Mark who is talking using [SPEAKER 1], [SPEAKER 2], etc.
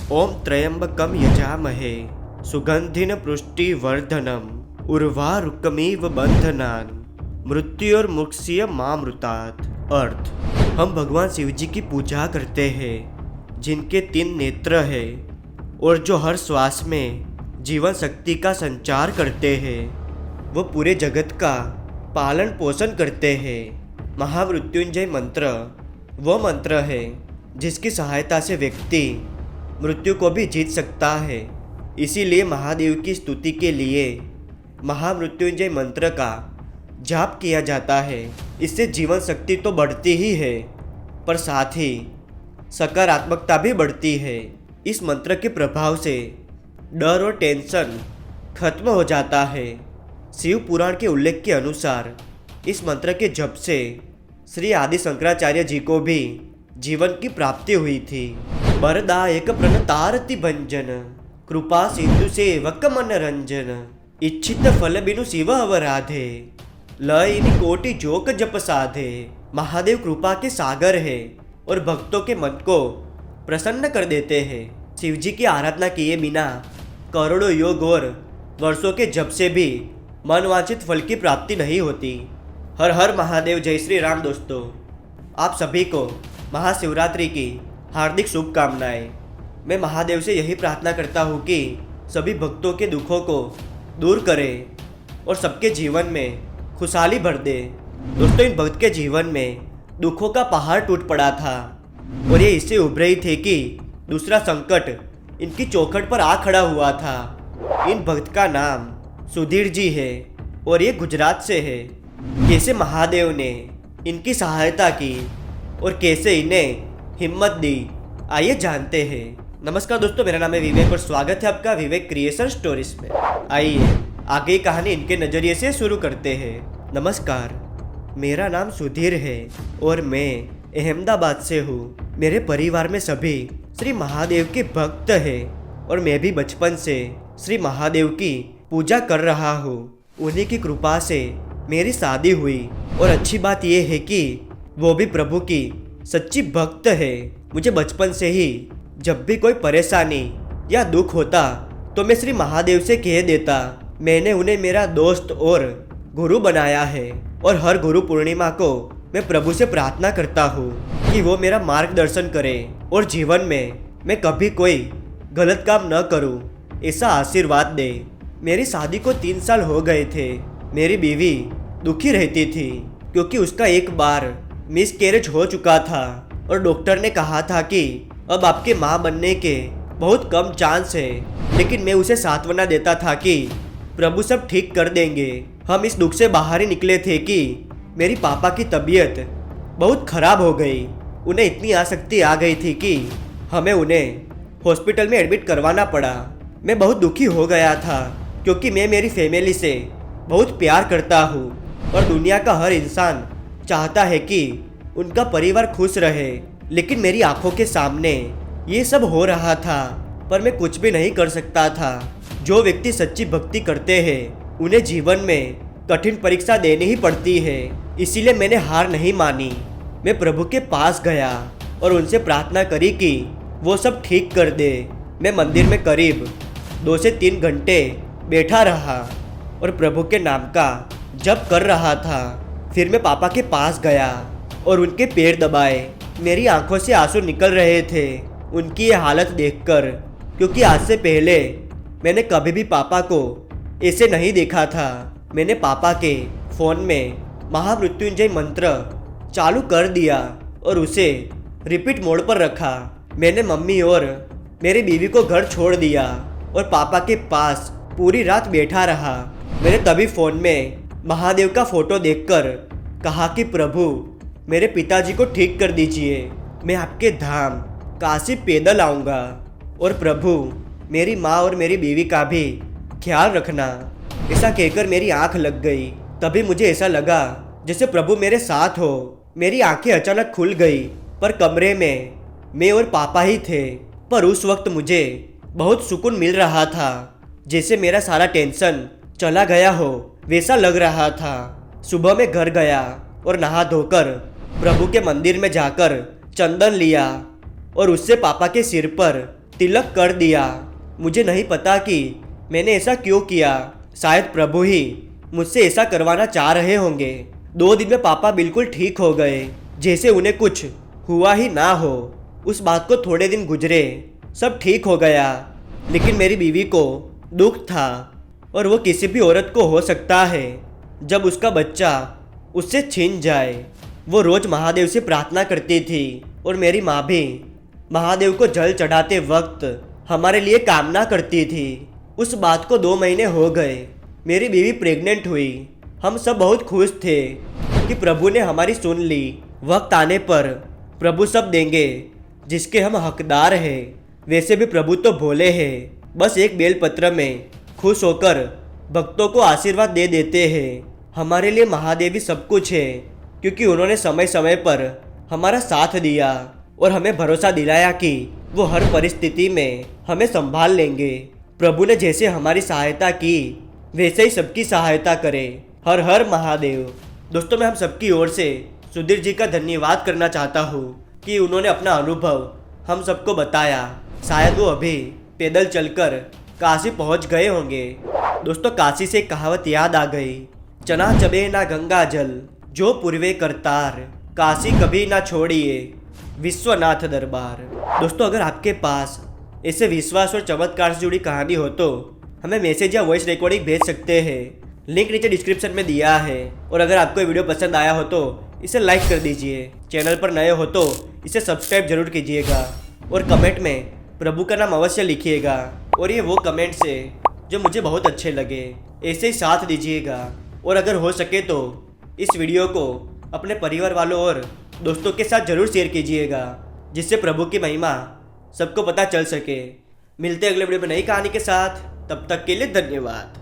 [SPEAKER 1] ओम त्र्यंबकम यजामहे सुगंधिन पुष्टिवर्धनम उर्वारुकमिव बंधनान मृत्युर्मुक्षीय मामृतात्। अर्थ, हम भगवान शिव जी की पूजा करते हैं जिनके 3 नेत्र हैं और जो हर श्वास में जीवन शक्ति का संचार करते हैं। वो पूरे जगत का पालन पोषण करते हैं। महामृत्युंजय मंत्र वो मंत्र है जिसकी सहायता से व्यक्ति मृत्यु को भी जीत सकता है। इसीलिए महादेव की स्तुति के लिए महामृत्युंजय मंत्र का जाप किया जाता है। इससे जीवन शक्ति तो बढ़ती ही है पर साथ ही सकारात्मकता भी बढ़ती है। इस मंत्र के प्रभाव से डर और टेंशन खत्म हो जाता है। शिव पुराण के उल्लेख के अनुसार इस मंत्र के जप से श्री आदि शंकराचार्य जी को भी जीवन की प्राप्ति हुई थी। वरदायक प्रणतारति भंजन कृपा सिंधु सेवक मनरंजन इच्छित फल बिनु शिव अवराधे लयिनी कोटि जोक जप साधे। महादेव कृपा के सागर है और भक्तों के मन को प्रसन्न कर देते हैं। शिव जी की आराधना किए बिना करोड़ों योग और वर्षों के जप से भी मनवांछित फल की प्राप्ति नहीं होती। हर हर महादेव, जय श्री राम। दोस्तों, आप सभी को महाशिवरात्रि की हार्दिक शुभकामनाएं। मैं महादेव से यही प्रार्थना करता हूँ कि सभी भक्तों के दुखों को दूर करे और सबके जीवन में खुशहाली भर दे। दोस्तों, इन भक्त के जीवन में दुखों का पहाड़ टूट पड़ा था और ये इससे उभरे ही थे कि दूसरा संकट इनकी चौखट पर आ खड़ा हुआ था। इन भक्त का नाम सुधीर जी है और ये गुजरात से है। कैसे महादेव ने इनकी सहायता की और कैसे इन्हें हिम्मत दी, आइए जानते हैं। नमस्कार दोस्तों, मेरा नाम है विवेक और स्वागत है आपका विवेक क्रिएशन स्टोरीज में। आइए आगे कहानी इनके नज़रिए से शुरू करते हैं। नमस्कार, मेरा नाम सुधीर है और मैं अहमदाबाद से हूँ। मेरे परिवार में सभी श्री महादेव के भक्त हैं और मैं भी बचपन से श्री महादेव की पूजा कर रहा हूँ। उन्हीं की कृपा से मेरी शादी हुई और अच्छी बात यह है कि वो भी प्रभु की सच्ची भक्त है। मुझे बचपन से ही जब भी कोई परेशानी या दुख होता तो मैं श्री महादेव से कह देता। मैंने उन्हें मेरा दोस्त और गुरु बनाया है और हर गुरु पूर्णिमा को मैं प्रभु से प्रार्थना करता हूँ कि वो मेरा मार्गदर्शन करे और जीवन में मैं कभी कोई गलत काम न करूँ, ऐसा आशीर्वाद दे। मेरी शादी को 3 साल हो गए थे। मेरी बीवी दुखी रहती थी क्योंकि उसका एक बार मिसकैरेज हो चुका था और डॉक्टर ने कहा था कि अब आपके माँ बनने के बहुत कम चांस है। लेकिन मैं उसे सांत्वना देता था कि प्रभु सब ठीक कर देंगे। हम इस दुख से बाहर ही निकले थे कि मेरी पापा की तबीयत बहुत खराब हो गई। उन्हें इतनी आसक्ति आ गई थी कि हमें उन्हें हॉस्पिटल में एडमिट करवाना पड़ा। मैं बहुत दुखी हो गया था क्योंकि मैं मेरी फैमिली से बहुत प्यार करता हूँ और दुनिया का हर इंसान चाहता है कि उनका परिवार खुश रहे। लेकिन मेरी आंखों के सामने ये सब हो रहा था पर मैं कुछ भी नहीं कर सकता था। जो व्यक्ति सच्ची भक्ति करते हैं उन्हें जीवन में कठिन परीक्षा देनी ही पड़ती है। इसीलिए मैंने हार नहीं मानी। मैं प्रभु के पास गया और उनसे प्रार्थना करी कि वो सब ठीक कर दे। मैं मंदिर में करीब 2 से 3 घंटे बैठा रहा और प्रभु के नाम का जप कर रहा था। फिर मैं पापा के पास गया और उनके पैर दबाए। मेरी आंखों से आंसू निकल रहे थे उनकी ये हालत देखकर, क्योंकि आज से पहले मैंने कभी भी पापा को ऐसे नहीं देखा था। मैंने पापा के फ़ोन में महामृत्युंजय मंत्र चालू कर दिया और उसे रिपीट मोड पर रखा। मैंने मम्मी और मेरी बीवी को घर छोड़ दिया और पापा के पास पूरी रात बैठा रहा। मैंने तभी फ़ोन में महादेव का फ़ोटो देखकर कहा कि प्रभु, मेरे पिताजी को ठीक कर दीजिए। मैं आपके धाम काशी पैदल आऊँगा और प्रभु, मेरी माँ और मेरी बीवी का भी ख्याल रखना। ऐसा कहकर मेरी आंख लग गई। तभी मुझे ऐसा लगा जैसे प्रभु मेरे साथ हो। मेरी आंखें अचानक खुल गई पर कमरे में मैं और पापा ही थे। पर उस वक्त मुझे बहुत सुकून मिल रहा था, जैसे मेरा सारा टेंशन चला गया हो वैसा लग रहा था। सुबह मैं घर गया और नहा धोकर प्रभु के मंदिर में जाकर चंदन लिया और उससे पापा के सिर पर तिलक कर दिया। मुझे नहीं पता कि मैंने ऐसा क्यों किया। शायद प्रभु ही मुझसे ऐसा करवाना चाह रहे होंगे। 2 दिन में पापा बिल्कुल ठीक हो गए, जैसे उन्हें कुछ हुआ ही ना हो। उस बात को थोड़े दिन गुजरे, सब ठीक हो गया। लेकिन मेरी बीवी को दुख था, और वो किसी भी औरत को हो सकता है जब उसका बच्चा उससे छीन जाए। वो रोज महादेव से प्रार्थना करती थी, और मेरी माँ भी महादेव को जल चढ़ाते वक्त हमारे लिए कामना करती थी। उस बात को 2 महीने हो गए। मेरी बीवी प्रेग्नेंट हुई। हम सब बहुत खुश थे कि प्रभु ने हमारी सुन ली। वक्त आने पर प्रभु सब देंगे जिसके हम हकदार हैं। वैसे भी प्रभु तो भोले हैं, बस एक बेलपत्र में खुश होकर भक्तों को आशीर्वाद दे देते हैं। हमारे लिए महादेव ही सब कुछ है, क्योंकि उन्होंने समय समय पर हमारा साथ दिया और हमें भरोसा दिलाया कि वो हर परिस्थिति में हमें संभाल लेंगे। प्रभु ने जैसे हमारी सहायता की, वैसे ही सबकी सहायता करे। हर हर महादेव। दोस्तों, मैं हम सबकी ओर से सुधीर जी का धन्यवाद करना चाहता हूँ कि उन्होंने अपना अनुभव हम सबको बताया। शायद वो अभी पैदल चलकर काशी पहुँच गए होंगे। दोस्तों, काशी से एक कहावत याद आ गई, चना चबे ना गंगा जल, जो पूर्वे करतार, काशी कभी ना छोड़िए, विश्वनाथ दरबार। दोस्तों, अगर आपके पास ऐसे विश्वास और चमत्कार से जुड़ी कहानी हो तो हमें मैसेज या वॉइस रिकॉर्डिंग भेज सकते हैं। लिंक नीचे डिस्क्रिप्शन में दिया है। और अगर आपको ये वीडियो पसंद आया हो तो इसे लाइक कर दीजिए। चैनल पर नए हो तो इसे सब्सक्राइब जरूर कीजिएगा, और कमेंट में प्रभु का नाम अवश्य लिखिएगा। और ये वो कमेंट्स है जो मुझे बहुत अच्छे लगे, ऐसे ही साथ दीजिएगा। और अगर हो सके तो इस वीडियो को अपने परिवार वालों और दोस्तों के साथ जरूर शेयर कीजिएगा, जिससे प्रभु की महिमा सबको पता चल सके। मिलते हैं अगले वीडियो में नई कहानी के साथ। तब तक के लिए धन्यवाद।